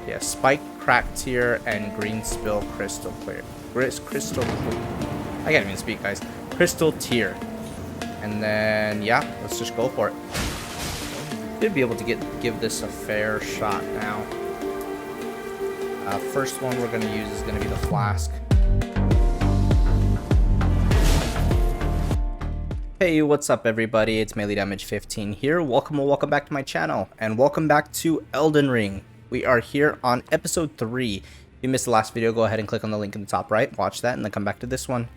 Yeah, spike crack tier and green spill crystal clear. Crystal. I can't even speak, guys. Crystal tier. And then yeah, let's just go for it. Should be able to give this a fair shot now. First one we're gonna use is gonna be the flask. Hey, what's up everybody? It's Melee Damage 15 here. Welcome back to my channel, and welcome back to Elden Ring. We are here on episode 3. If you missed the last video, go ahead and click on the link in the top right, watch that, and then come back to this one.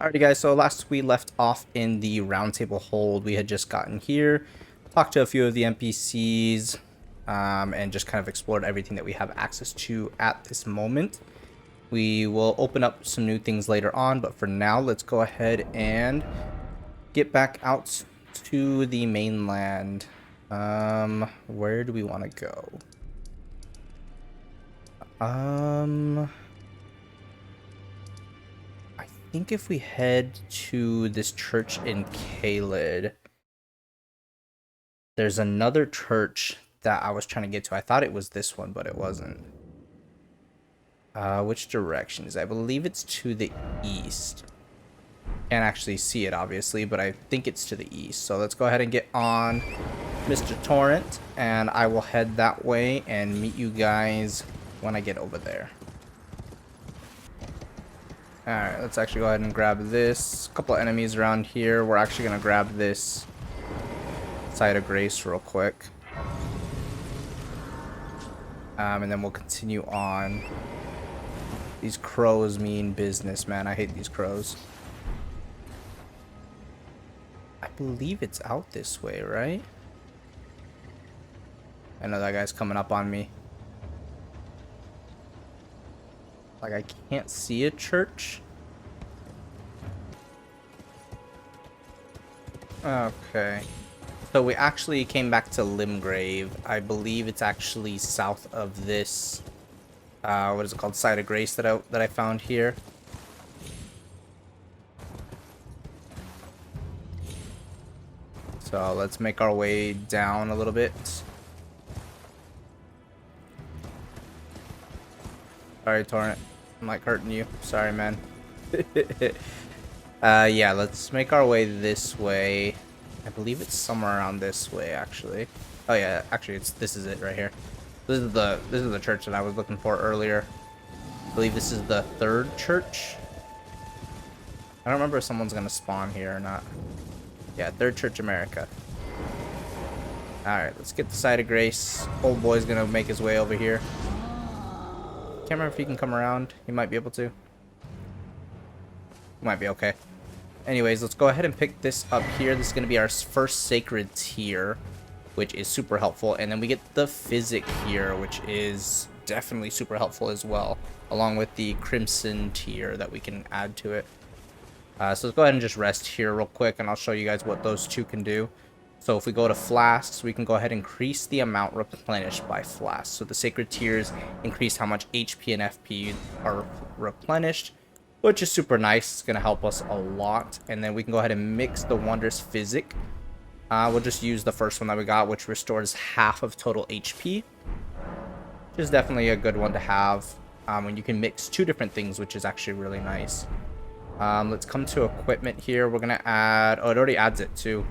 Alrighty guys, so last we left off in the roundtable hold. We had just gotten here, talked to a few of the NPCs, and just kind of explored everything that we have access to at this moment. We will open up some new things later on, but for now, let's go ahead and get back out to the mainland. Where do we want to go? I think if we head to this church in Caelid, there's another church that I was trying to get to. I thought it was this one, but it wasn't. Which direction is it? I believe it's to the east. Can't actually see it, obviously, but I think it's to the east. So let's go ahead and get on Mr. Torrent, and I will head that way and meet you guys when I get over there. Alright, let's actually go ahead and grab this. A couple enemies around here. We're actually going to grab this Site of Grace real quick. And then we'll continue on. These crows mean business, man. I hate these crows. I believe it's out this way, right? I know that guy's coming up on me. Like, I can't see a church. Okay. So we actually came back to Limgrave. I believe it's actually south of this, what is it called? Site of Grace that I found here. So let's make our way down a little bit. Sorry, Torrent. I'm like hurting you. Sorry, man. Yeah, let's make our way this way. I believe it's somewhere around this way, actually. Oh yeah, actually, this is it right here. This is the church that I was looking for earlier. I believe this is the third church. I don't remember if someone's gonna spawn here or not. Yeah, Third Church America. Alright, let's get the Site of Grace. Old boy's gonna make his way over here. Can't remember if he can come around. He might be able to. Might be okay. Anyways, let's go ahead and pick this up here. This is gonna be our first sacred tier, which is super helpful. And then we get the physic here, which is definitely super helpful as well, along with the crimson tier that we can add to it. So let's go ahead and just rest here real quick, and I'll show you guys what those two can do. So if we go to flasks, we can go ahead and increase the amount replenished by flasks. So the sacred tiers increase how much HP and FP are replenished, which is super nice. It's going to help us a lot. And then we can go ahead and mix the wondrous physic. We'll just use the first one that we got, which restores half of total HP, which is definitely a good one to have when you can mix two different things, which is actually really nice. Let's come to equipment here. We're gonna add, oh, it already adds it too.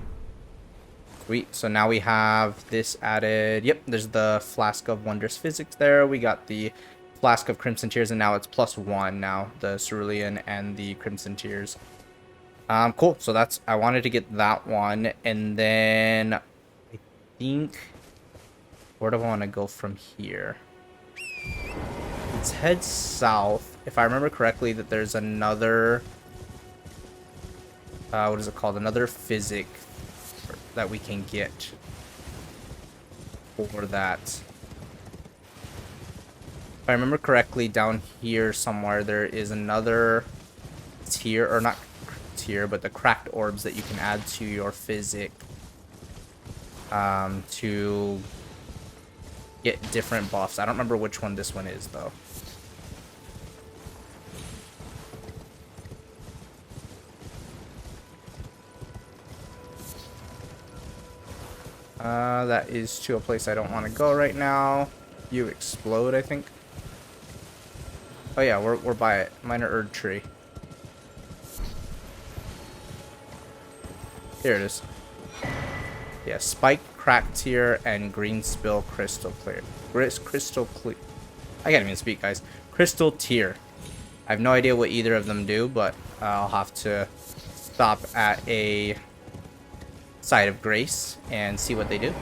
Sweet. So now we have this added. Yep, there's the flask of wondrous physics there. We got the flask of crimson tears, and now it's +1 now, the cerulean and the crimson tears. Cool. So that's, I wanted to get that one, and then I think, where do I want to go from here? Let's head south. If I remember correctly, that there's another, what is it called? Another physic that we can get for that. If I remember correctly, down here somewhere, there is another tier, or not tier, but the cracked orbs that you can add to your physic to get different buffs. I don't remember which one this one is, though. That is to a place I don't want to go right now. You explode, I think. Oh yeah, we're by it. Minor Erd tree. Here it is. Yeah, spike, crack tier, and green spill crystal clear. Crystal clear. I can't even speak, guys. Crystal tier. I have no idea what either of them do, but I'll have to stop at a site of grace and see what they do.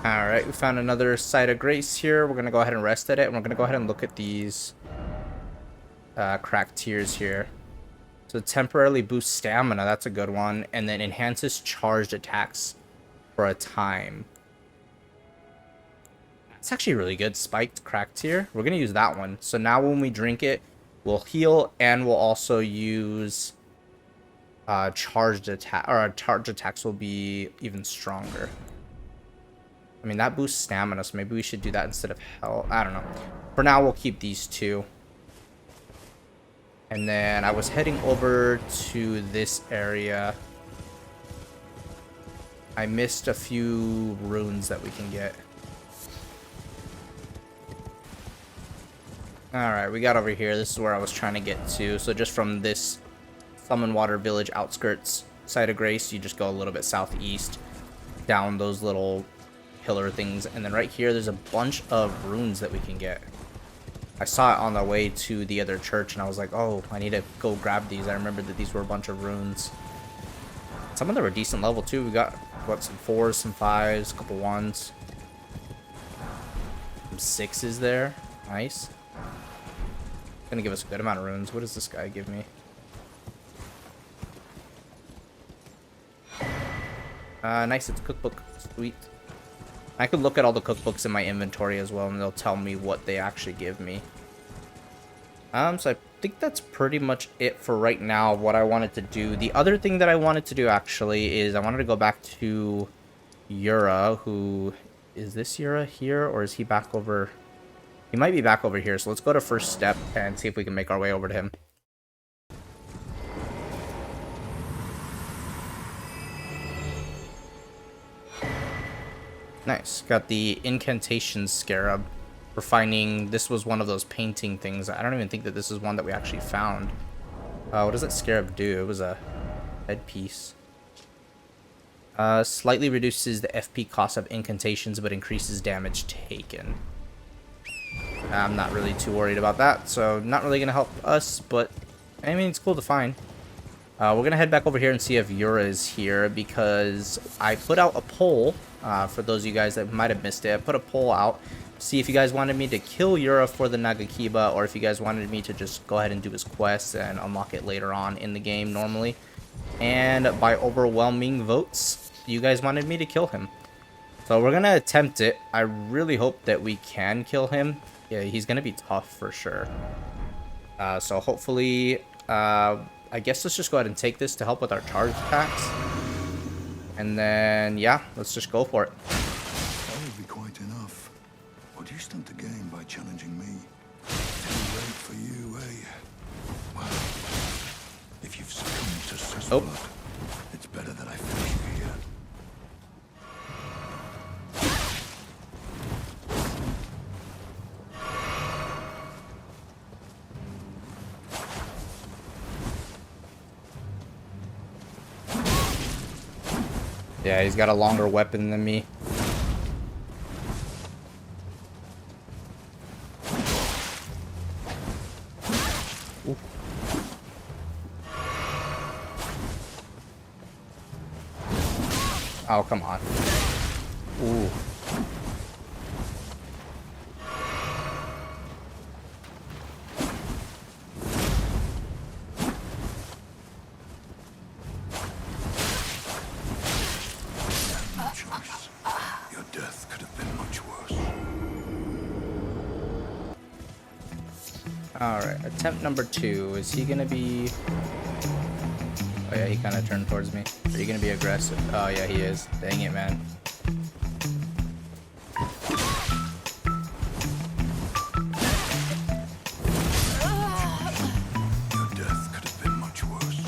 Alright, we found another site of grace here. We're going to go ahead and rest at it, and we're going to go ahead and look at these cracked tiers here. So temporarily boosts stamina, that's a good one, and then enhances charged attacks for a time. It's actually really good. Spiked cracked tier. We're going to use that one. So now when we drink it, we'll heal, and we'll also use charged attack, or our charged attacks will be even stronger. I mean, that boosts stamina, so maybe we should do that instead of health. I don't know. For now, we'll keep these two. And then I was heading over to this area. I missed a few runes that we can get. Alright, we got over here. This is where I was trying to get to. So just from this Summon Water Village outskirts site of grace, you just go a little bit southeast down those little pillar things. And then right here, there's a bunch of runes that we can get. I saw it on the way to the other church, and I was like, oh, I need to go grab these. I remembered that these were a bunch of runes. Some of them were decent level, too. We got, what, some 4s, some 5s, a couple 1s. Some 6s there. Nice. Gonna give us a good amount of runes. What does this guy give me? Nice, it's a cookbook. Sweet. I could look at all the cookbooks in my inventory as well, and they'll tell me what they actually give me. So I think that's pretty much it for right now, what I wanted to do. The other thing that I wanted to do, actually, is I wanted to go back to Yura, who... Is this Yura here, or is he back over... He might be back over here, so let's go to first step and see if we can make our way over to him. Nice. Got the incantation scarab. We're finding... This was one of those painting things. I don't even think that this is one that we actually found. What does that scarab do? It was a headpiece. Slightly reduces the FP cost of incantations, but increases damage taken. I'm not really too worried about that, so not really going to help us, but I mean, it's cool to find. We're going to head back over here and see if Yura is here, because I put out a poll, for those of you guys that might have missed it. I put a poll out to see if you guys wanted me to kill Yura for the Nagakiba, or if you guys wanted me to just go ahead and do his quest and unlock it later on in the game normally. And by overwhelming votes, you guys wanted me to kill him. So we're going to attempt it. I really hope that we can kill him. Yeah, he's going to be tough for sure. So hopefully, I guess let's just go ahead and take this to help with our charge attacks. And then, yeah, let's just go for it. That would be quite enough. What do you stand to gain by challenging me? Too late for you, eh? Well, if you've succumbed to Sisblood, it's better that I finish you here. Yeah, he's got a longer weapon than me. Ooh. Oh, come on. Ooh. Alright, attempt number 2. Is he gonna be... Oh yeah, he kind of turned towards me. Are you gonna be aggressive? Oh yeah, he is. Dang it, man. Your death could have been much worse.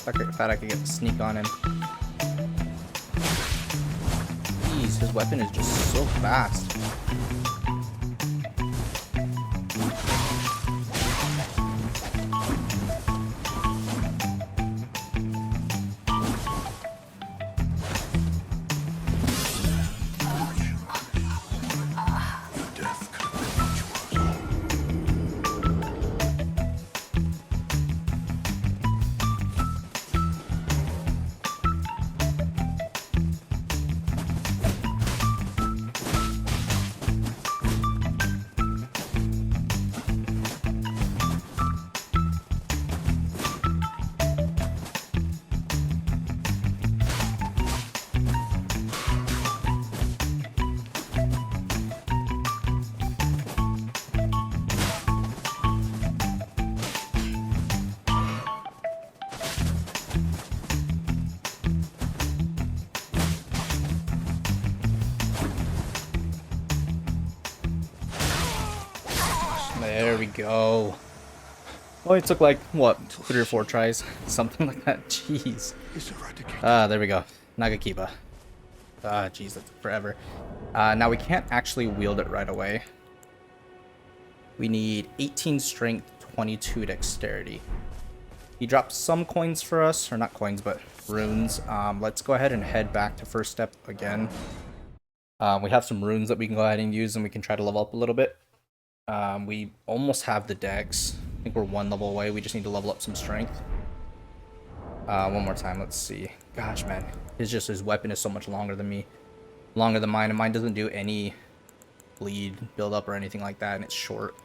Thought I could get the sneak on him. Jeez, his weapon is just so fast. There we go. Oh, it took like, what, 3 or 4 tries? Something like that. Jeez. There we go. Nagakiba. Jeez, that took forever. Now we can't actually wield it right away. We need 18 strength, 22 dexterity. He dropped some coins for us, or not coins, but runes. Let's go ahead and head back to first step again. We have some runes that we can go ahead and use, and we can try to level up a little bit. We almost have the dex. I think we're 1 level away. We just need to level up some strength. One more time. Let's see. Gosh, man. His weapon is so much longer than me. Longer than mine, and mine doesn't do any bleed build up or anything like that, and it's short.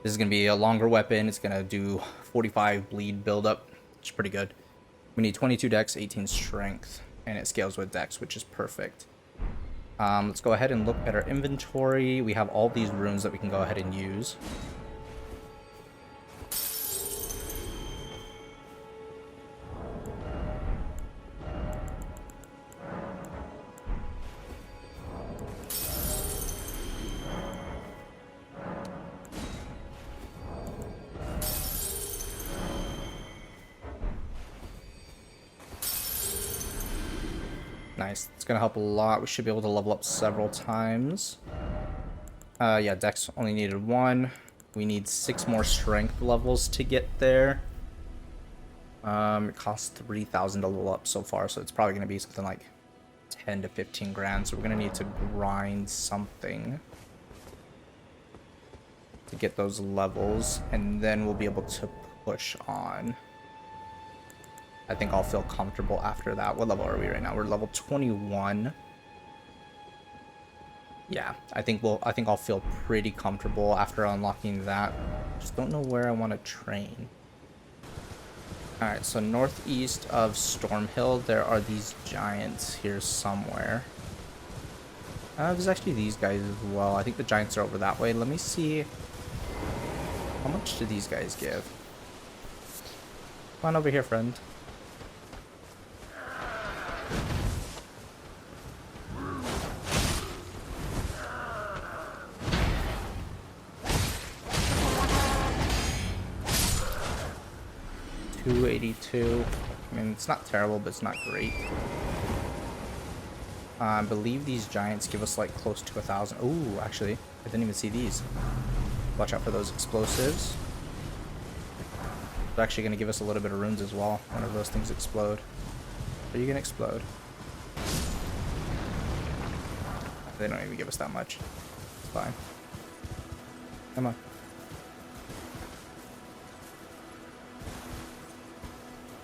This is going to be a longer weapon. It's going to do 45 bleed build up, which is pretty good. We need 22 dex, 18 strength, and it scales with dex, which is perfect. Let's go ahead and look at our inventory. We have all these runes that we can go ahead and use. Nice. It's gonna help a lot. We should be able to level up several times. Yeah, dex only needed 1. We need 6 more strength levels to get there. It costs 3,000 to level up so far, so it's probably gonna be something like 10 to 15 grand. So we're gonna need to grind something to get those levels, and then we'll be able to push on. I think I'll feel comfortable after that. What level are we right now? We're level 21. Yeah, I think I'll feel pretty comfortable after unlocking that. Just don't know where I want to train. Alright, so northeast of Stormhill, there are these giants here somewhere. There's actually these guys as well. I think the giants are over that way. Let me see. How much do these guys give? Come on over here, friend. $282. I mean, it's not terrible, but it's not great. I believe these giants give us like close to 1,000. Ooh, actually, I didn't even see these. Watch out for those explosives. They're actually going to give us a little bit of runes as well whenever those things explode. Are you going to explode? They don't even give us that much. It's fine. Come on.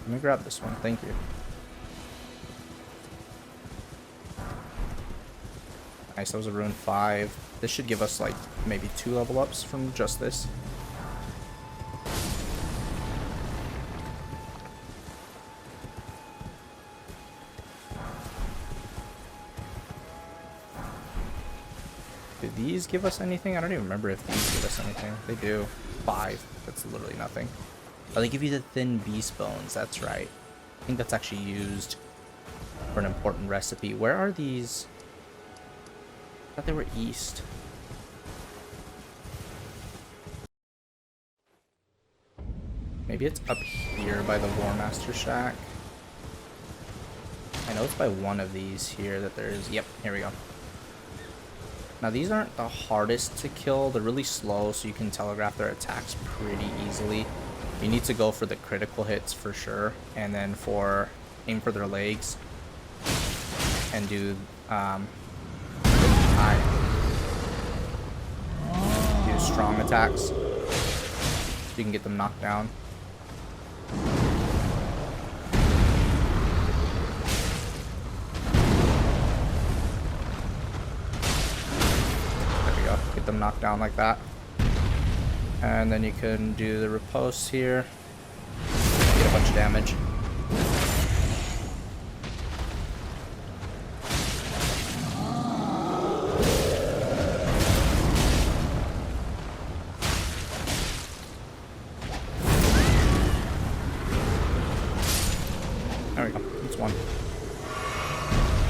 Let me grab this one. Thank you. Nice, that was a rune 5. This should give us like maybe 2 level ups from just this. Do these give us anything? I don't even remember if these give us anything. They do. 5. That's literally nothing. Oh, they give you the thin beast bones. That's right. I think that's actually used for an important recipe. Where are these? I thought they were east. Maybe it's up here by the War Master Shack. I know it's by one of these here that there is. Yep, here we go. Now these aren't the hardest to kill. They're really slow, so you can telegraph their attacks pretty easily. You need to go for the critical hits for sure, and then aim for their legs and do strong attacks so you can get them knocked down. Get them knocked down like that. And then you can do the riposte here. Get a bunch of damage. There we go. That's one.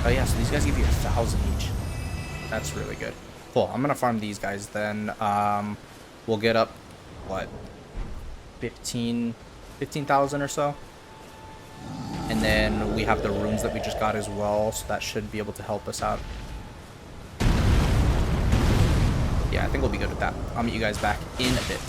Oh yeah, so these guys give you 1,000 each. That's really good. Cool. I'm gonna farm these guys then. We'll get up, what, 15,000 or so, and then we have the runes that we just got as well, so that should be able to help us out. Yeah, I think we'll be good with that. I'll meet you guys back in a bit.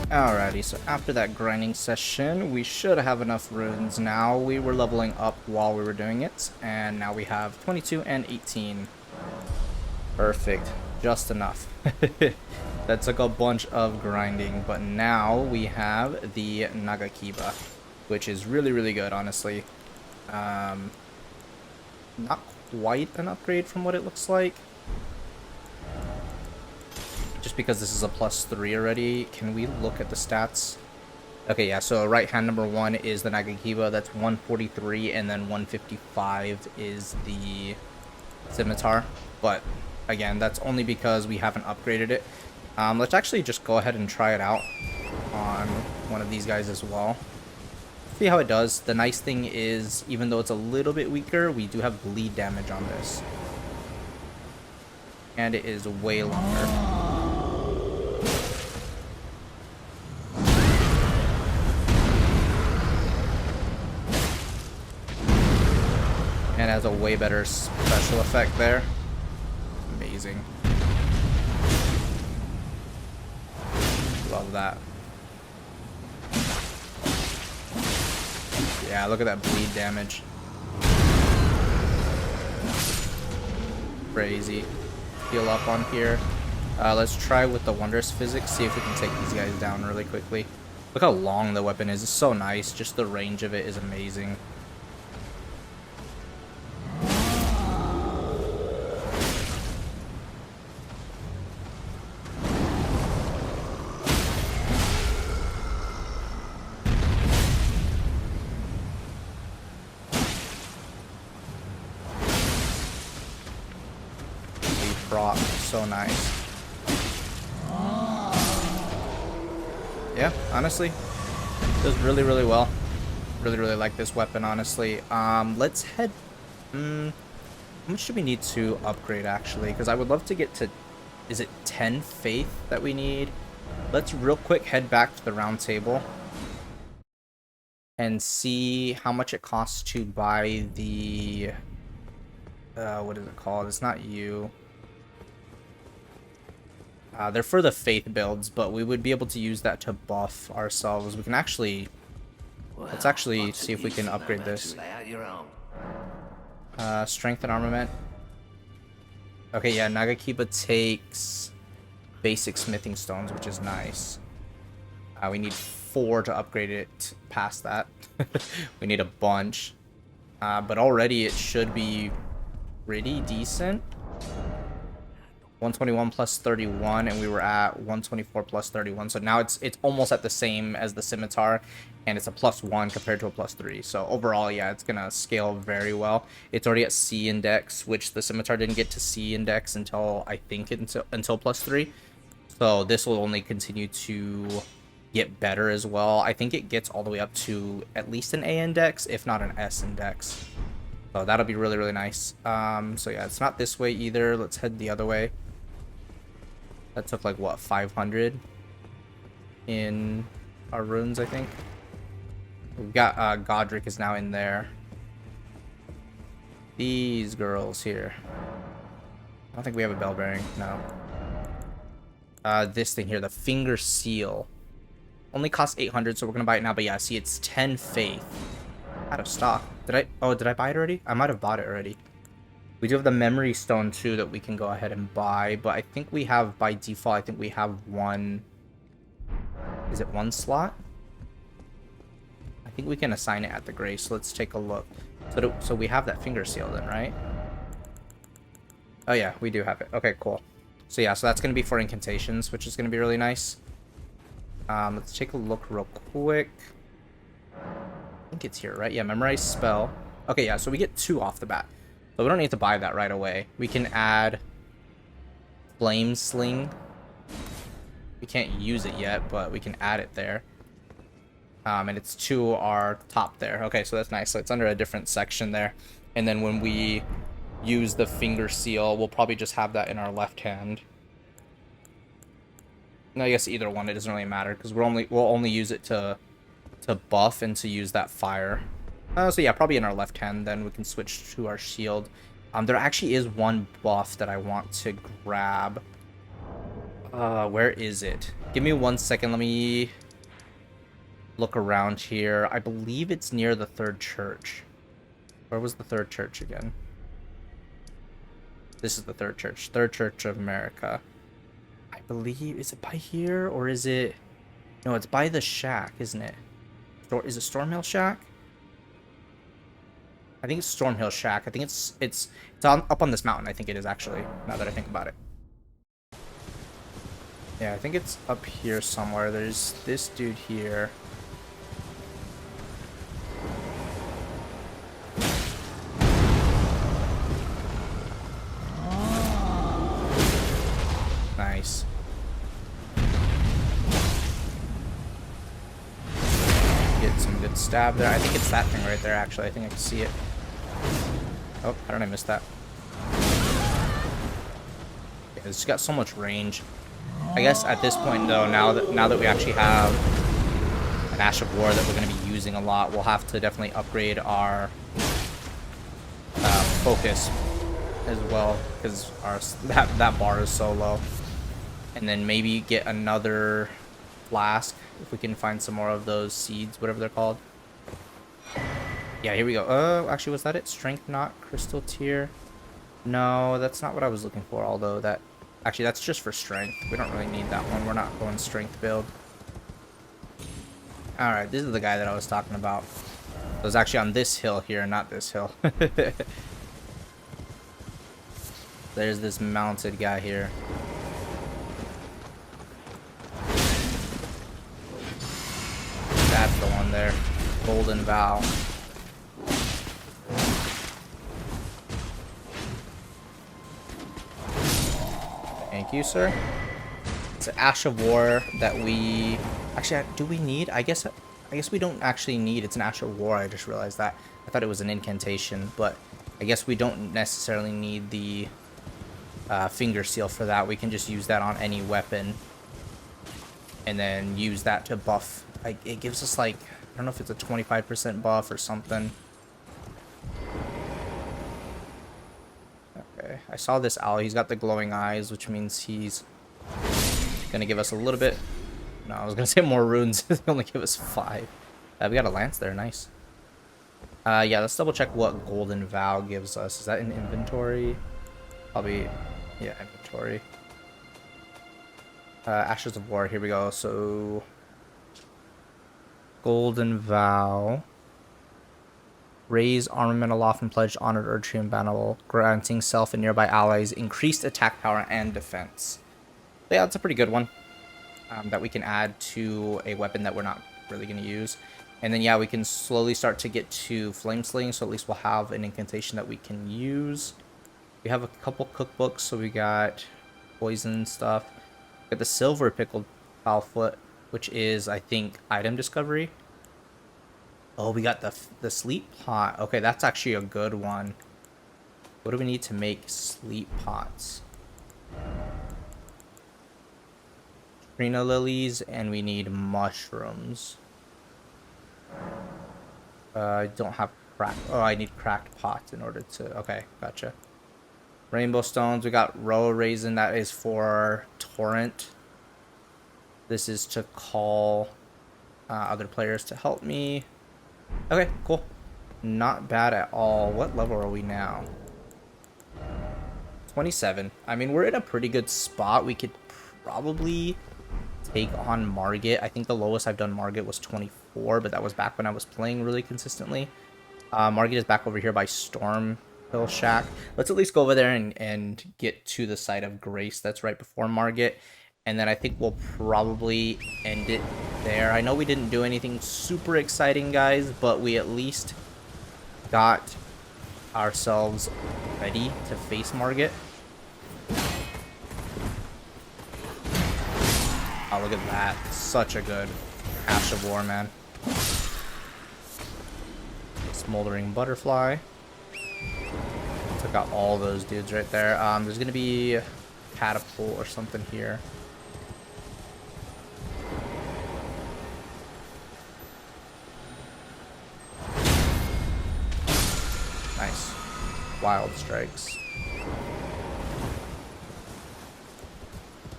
Alrighty, so after that grinding session, we should have enough runes now. We were leveling up while we were doing it, and now we have 22 and 18. Perfect. Just enough. That took a bunch of grinding, but now we have the Nagakiba, which is really, really good, honestly. Not quite an upgrade from what it looks like. Just because this is a +3 already. Can we look at the stats? Okay, yeah, so right hand number 1 is the Nagakiba, that's 143, and then 155 is the Scimitar. But again, that's only because we haven't upgraded it. Let's actually just go ahead and try it out on one of these guys as well. See how it does. The nice thing is, even though it's a little bit weaker, we do have bleed damage on this. And it is way longer. And has a way better special effect there. Amazing. Love that. Yeah, look at that bleed damage. Crazy. Heal up on here. Let's try with the Wondrous Physics, see if we can take these guys down really quickly. Look how long the weapon is. It's so nice. Just the range of it is amazing. So nice. Yeah, honestly, does really, really well. Really, really like this weapon, honestly. Let's head. How much do we need to upgrade, actually? Because I would love to get to. Is it 10 faith that we need? Let's real quick head back to the round table and see how much it costs to buy the. What is it called? It's not you. They're for the faith builds, but we would be able to use that to buff ourselves. We can actually... Let's actually see if we can upgrade this. Strength and armament. Okay, yeah, Nagakiba takes basic smithing stones, which is nice. We need 4 to upgrade it past that. We need a bunch. But already it should be pretty decent. 121 plus 31, and we were at 124 plus 31. So now it's almost at the same as the scimitar, and it's a +1 compared to a +3. So overall, yeah, it's gonna scale very well. It's already at C index, which the scimitar didn't get to C index until I think until +3. So this will only continue to get better as well. I think it gets all the way up to at least an A index, if not an S index. So that'll be really, really nice. So yeah, it's not this way either. Let's head the other way. That took like what, 500 in our runes, I think. We've got Godric is now in there. These girls here. I don't think we have a bell bearing. No. This thing here, the finger seal, only costs 800, so we're gonna buy it now. But yeah, see, it's 10 faith. Out of stock. Did I buy it already? I might have bought it already. We do have the memory stone too that we can go ahead and buy, but I think we have, by default, I think we have one. Is it one slot? I think we can assign it at the grace. So let's take a look. So we have that finger seal then, right? Oh yeah, we do have it. Okay, cool. So yeah, so that's gonna be for incantations, which is gonna be really nice. Let's take a look real quick. I think it's here, right? Yeah, memorize spell. Okay, yeah, so we get 2 off the bat. But we don't need to buy that right away. We can add Flame Sling. We can't use it yet, but we can add it there. And it's to our top there. Okay, so that's nice. So it's under a different section there. And then when we use the finger seal, we'll probably just have that in our left hand. And I guess either one, it doesn't really matter, because we'll only use it to buff and to use that fire. So yeah, probably in our left hand, then we can switch to our shield. There actually is one buff that I want to grab. Where is it? Give me 1 second, let me look around here. I believe it's near the 3rd church. Where was the 3rd church again? This is the 3rd church. 3rd Church of America. I believe, is it by here, or is it... No, it's by the shack, isn't it? Is it Stormhill Shack? I think it's Stormhill Shack. I think it's up on this mountain. I think it is, actually, now that I think about it. Yeah, I think it's up here somewhere. There's this dude here. Nice. Get some good stab there. I think it's that thing right there, actually. I think I can see it. Oh, how did I miss that? Yeah, it's got so much range. I guess at this point, though, now that we actually have an Ash of War that we're going to be using a lot, we'll have to definitely upgrade our focus as well, because that bar is so low. And then maybe get another flask if we can find some more of those seeds, whatever they're called. Yeah, here we go. Oh, actually, was that it? Strength Knot, Crystal Tier. No, that's not what I was looking for, although that... Actually, that's just for strength. We don't really need that one. We're not going strength build. Alright, this is the guy that I was talking about. It was actually on this hill here, not this hill. There's this mounted guy here. That's the one there. Golden Vow. Thank you, sir. It's an Ash of War that we... Actually, do we need? I guess we don't actually need. It's an Ash of War. I just realized that. I thought it was an incantation, but I guess we don't necessarily need the finger seal for that. We can just use that on any weapon and then use that to buff. It gives us, like, I don't know if it's a 25% buff or something. Okay, I saw this owl. He's got the glowing eyes, which means he's gonna give us a little bit. No, I was gonna say more runes. They only give us 5. We got a lance there. Nice. Yeah, let's double check what Golden Vow gives us. Is that in inventory? Probably, yeah, inventory. Ashes of War. Here we go. So, Golden Vow. Raise armament aloft and pledge honored Erdtrian battle, granting self and nearby allies increased attack power and defense. Yeah, that's a pretty good one that we can add to a weapon that we're not really going to use. And then, yeah, we can slowly start to get to Flame Slaying, so at least we'll have an incantation that we can use. We have a couple cookbooks, so we got poison stuff. We got the Silver Pickled Foulfoot, which is, I think, item discovery. Oh, we got the sleep pot. Okay, that's actually a good one. What do we need to make sleep pots? Trina lilies, and we need mushrooms. I don't have cracked. Oh, I need cracked pots in order to. Okay, gotcha. Rainbow stones. We got row raisin. That is for torrent. This is to call other players to help me. Okay, cool. Not bad at all. What level are we now? 27. I mean, we're in a pretty good spot. We could probably take on Margit. I think the lowest I've done Margit was 24, but that was back when I was playing really consistently. Margit is back over here by Storm Hill Shack. Let's at least go over there and get to the site of Grace that's right before Margit. And then I think we'll probably end it there. I know we didn't do anything super exciting, guys, but we at least got ourselves ready to face Margit. Oh, look at that. Such a good Ash of War, man. Smoldering Butterfly. Took out all those dudes right there. There's going to be a catapult or something here. Nice. Wild strikes.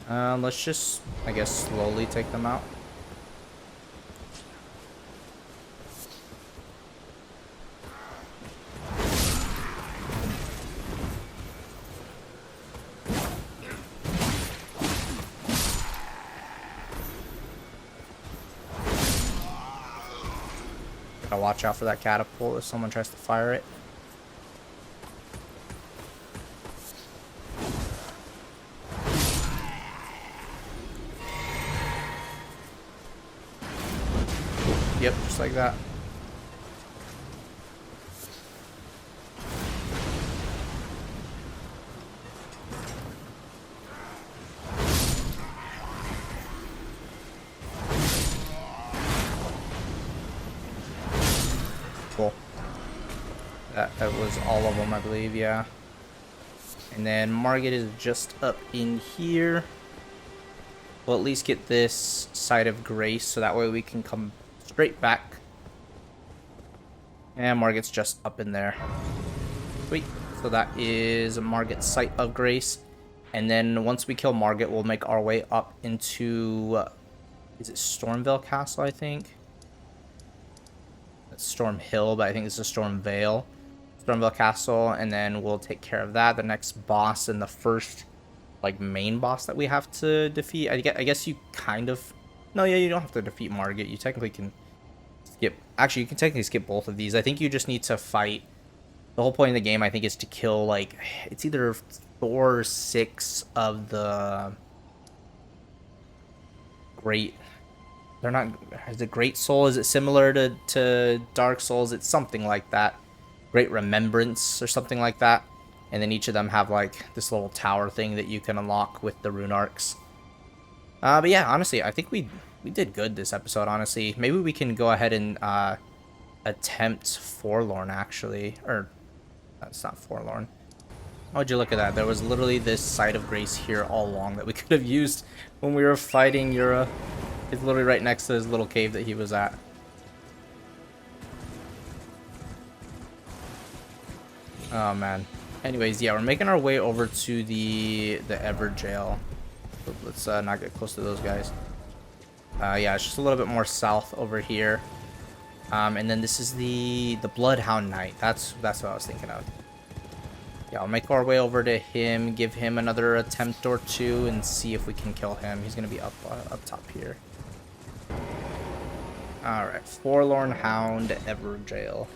Let's just, I guess, slowly take them out. Gotta watch out for that catapult if someone tries to fire it. Yep, just like that. Cool. That was all of them, I believe, yeah. And then Margit is just up in here. We'll at least get this side of Grace, so that way we can come straight back. And Margit's just up in there. Sweet. So that is Margit's site of Grace. And then once we kill Margit, we'll make our way up into... is it Stormvale Castle, I think? That's Storm Hill, but I think this is Stormvale. Stormvale Castle, and then we'll take care of that. The next boss and the first, like, main boss that we have to defeat. I guess you kind of... No, yeah, you don't have to defeat Margit. You technically can skip... Actually, you can technically skip both of these. I think you just need to fight... The whole point of the game, I think, is to kill, like... It's either 4 or 6 of the... Great... They're not... Is it Great Soul? Is it similar to Dark Souls? It's something like that. Great Remembrance or something like that. And then each of them have, like, this little tower thing that you can unlock with the rune arcs. But yeah, honestly, I think we did good this episode, honestly. Maybe we can go ahead and attempt Forlorn, actually. Or, that's not Forlorn. Oh, would you look at that? There was literally this site of Grace here all along that we could have used when we were fighting Yura. It's literally right next to his little cave that he was at. Oh, man. Anyways, yeah, we're making our way over to the Ever Jail. Let's not get close to those guys. Yeah, it's just a little bit more south over here. And then this is the Bloodhound Knight. That's what I was thinking of. Yeah, I'll make our way over to him, give him another attempt or two, and see if we can kill him. He's gonna be up top here. All right, Forlorn Hound, Ever Jail.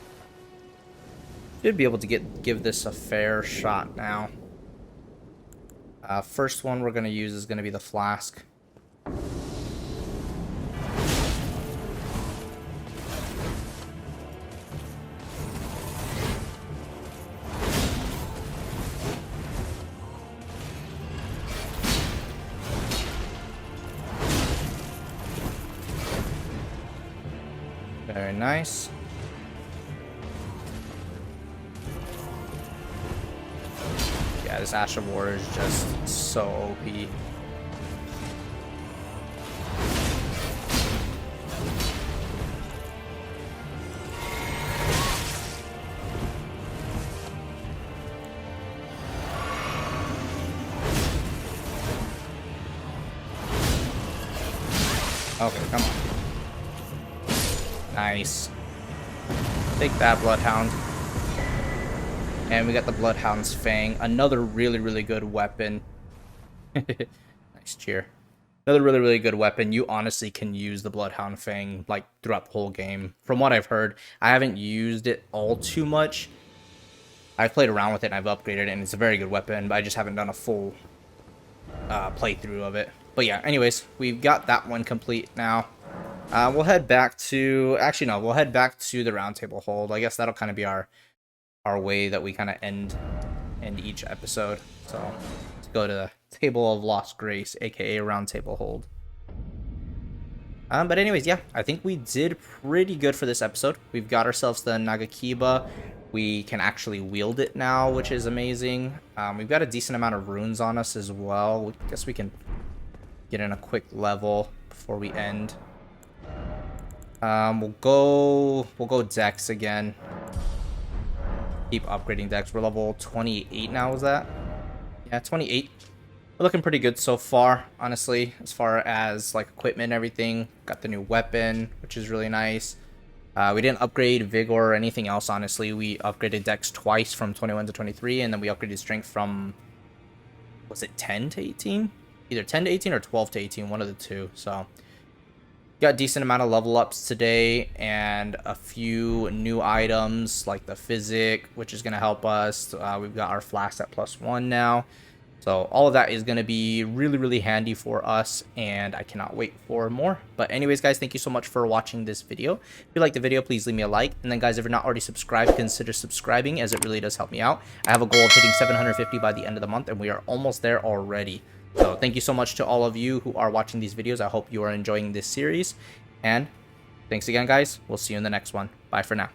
Should be able to give this a fair shot now. First one we're going to use is going to be the flask. Very nice. Yeah, this Ash of War is just so OP. Okay, come on. Nice. Take that, Bloodhound. And we got the Bloodhound's Fang. Another really, really good weapon. Nice cheer. Another really, really good weapon. You honestly can use the Bloodhound Fang like throughout the whole game. From what I've heard, I haven't used it all too much. I've played around with it and I've upgraded it, and it's a very good weapon, but I just haven't done a full playthrough of it. But yeah, anyways, we've got that one complete now. We'll head back to... Actually, no, we'll head back to the Round Table Hold. I guess that'll kind of be our way that we kind of end each episode. So let's go to the Table of Lost Grace, aka Round Table Hold. But anyways, yeah, I think we did pretty good for this episode. We've got ourselves the Nagakiba. We can actually wield it now, which is amazing. We've got a decent amount of runes on us as well. I guess we can get in a quick level before we end. We'll go Dex again. Keep upgrading Dex. We're level 28 now, is that? Yeah, 28. We're looking pretty good so far, honestly, as far as like equipment and everything. Got the new weapon, which is really nice. We didn't upgrade Vigor or anything else, honestly. We upgraded Dex twice from 21 to 23, and then we upgraded Strength from, was it 10 to 18? Either 10 to 18 or 12 to 18, one of the two. So got a decent amount of level ups today, and a few new items like the Physic, which is going to help us. We've got our Flask at +1 now. So all of that is going to be really, really handy for us, and I cannot wait for more. But anyways, guys, thank you so much for watching this video. If you like the video, please leave me a like. And then, guys, if you're not already subscribed, consider subscribing, as it really does help me out. I have a goal of hitting 750 by the end of the month, and we are almost there already. So thank you so much to all of you who are watching these videos. I hope you are enjoying this series. And thanks again, guys. We'll see you in the next one. Bye for now.